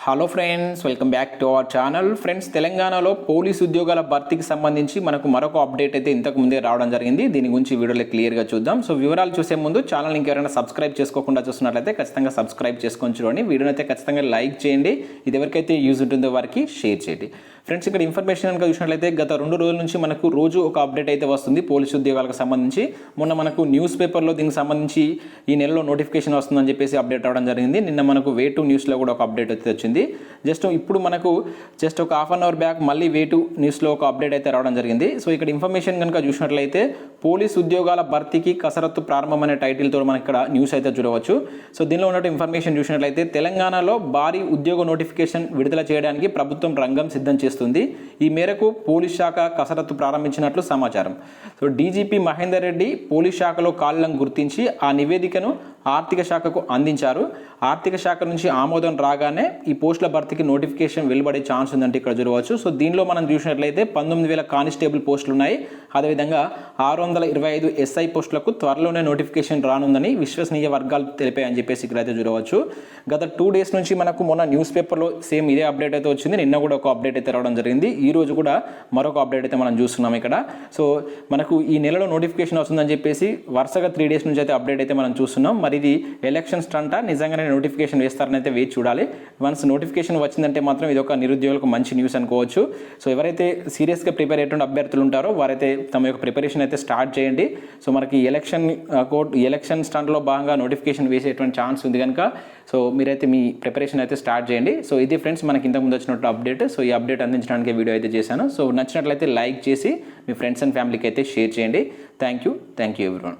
Hello friends, welcome back to our channel. Friends, తెలంగాణలో police ఉద్యోగాల భర్తీకి సంబంధించి మనకు మరొక అప్డేట్ అయితే ఇంతకు ముందే రావడం జరిగింది. దీని గురించి వీడియోలో క్లియర్గా చూద్దాం. సో వివరాలు చూసే ముందు ఛానల్ ఇంకెవరైనా సబ్స్క్రైబ్ చేసుకోకుండా చూస్తున్నట్లయితే ఖచ్చితంగా సబ్స్క్రైబ్ చేసుకొని చూడండి. వీడియోని అయితే ఖచ్చితంగా లైక్ చేయండి. ఇది ఎవరికైతే యూజ్ ఉంటుందో వారికి షేర్ చేయండి. ఫ్రెండ్స్, ఇక్కడ ఇన్ఫర్మేషన్ కనుక చూసినట్లయితే గత 2 రోజుల నుంచి మనకు రోజు ఒక అప్డేట్ అయితే వస్తుంది పోలీసు ఉద్యోగాలకు సంబంధించి. మొన్న మనకు న్యూస్ పేపర్లో దీనికి సంబంధించి ఈ నెలలో నోటిఫికేషన్ వస్తుందని చెప్పేసి అప్డేట్ రావడం జరిగింది. నిన్న మనకు వే2 న్యూస్లో కూడా ఒక అప్డేట్ అయితే వచ్చింది. ఇప్పుడు మనకు ఒక హాఫ్ అన్ అవర్ బ్యాక్ మళ్ళీ వే2 న్యూస్లో ఒక అప్డేట్ అయితే రావడం జరిగింది. సో ఇక్కడ ఇన్ఫర్మేషన్ కనుక చూసినట్లయితే పోలీస్ ఉద్యోగాల భర్తీకి కసరత్తు ప్రారంభం అనే టైటిల్తో మనకి ఇక్కడ న్యూస్ అయితే చూడవచ్చు. సో దీనిలో ఉన్న ఇన్ఫర్మేషన్ చూసినట్లయితే తెలంగాణలో భారీ ఉద్యోగ నోటిఫికేషన్ విడుదల చేయడానికి ప్రభుత్వం రంగం సిద్ధం చేస్తుంది. ఈ మేరకు పోలీస్ శాఖ కసరత్తు ప్రారంభించినట్లు సమాచారం. So DGP Mahender Reddy police శాఖలో ఖాళీలను గుర్తించి ఆ నివేదికను ఆర్థిక శాఖకు అందించారు. ఆర్థిక శాఖ నుంచి ఆమోదం రాగానే ఈ పోస్టుల భర్తీకి నోటిఫికేషన్ వెలువడే ఛాన్స్ ఉందంటే ఇక్కడ చూడవచ్చు. సో దీనిలో మనం చూసినట్లయితే 19,000 కానిస్టేబుల్ పోస్టులు ఉన్నాయి. అదేవిధంగా 625 ఎస్ఐ పోస్టులకు త్వరలోనే నోటిఫికేషన్ రానుందని విశ్వసనీయ వర్గాలు తెలిపాయని చెప్పేసి ఇక్కడైతే చూడవచ్చు. గత 2 డేస్ నుంచి మనకు మొన్న న్యూస్ పేపర్లో సేమ్ ఇదే అప్డేట్ అయితే వచ్చింది. నిన్న కూడా ఒక అప్డేట్ అయితే రావడం జరిగింది. ఈ రోజు కూడా మరొక అప్డేట్ అయితే మనం చూస్తున్నాం ఇక్కడ. సో మనకు ఈ నెలలో నోటిఫికేషన్ వస్తుందని చెప్పేసి వరుసగా 3 డేస్ నుంచి అయితే అప్డేట్ అయితే మనం చూస్తున్నాం. మరి ఇది ఎలక్షన్ స్టంటా నిజంగానే నోటిఫికేషన్ వేస్తారని అయితే వేచి చూడాలి. వన్స్ నోటిఫికేషన్ వచ్చిందంటే మాత్రం ఇది ఒక నిరుద్యోగులకు మంచి న్యూస్ అనుకోవచ్చు. సో ఎవరైతే సీరియస్గా ప్రిపేర్ అయ్యేటువంటి అభ్యర్థులు ఉంటారో వారైతే తమ యొక్క ప్రిపరేషన్ అయితే స్టార్ట్ చేయండి. సో మనకి ఎలక్షన్ స్టంట్లో భాగంగా నోటిఫికేషన్ వేసేటువంటి ఛాన్స్ ఉంది కనుక సో మీరైతే మీ ప్రిపరేషన్ అయితే స్టార్ట్ చేయండి. సో ఇది ఫ్రెండ్స్ మనకి ఇంతకుముందు వచ్చినట్టు అప్డేట్. సో ఈ అప్డేట్ అందించడానికి వీడియో అయితే చేశాను. సో నచ్చినట్లయితే లైక్ చేసి మీ ఫ్రెండ్స్ అండ్ ఫ్యామిలీకి అయితే షేర్ చేయండి. Thank you everyone.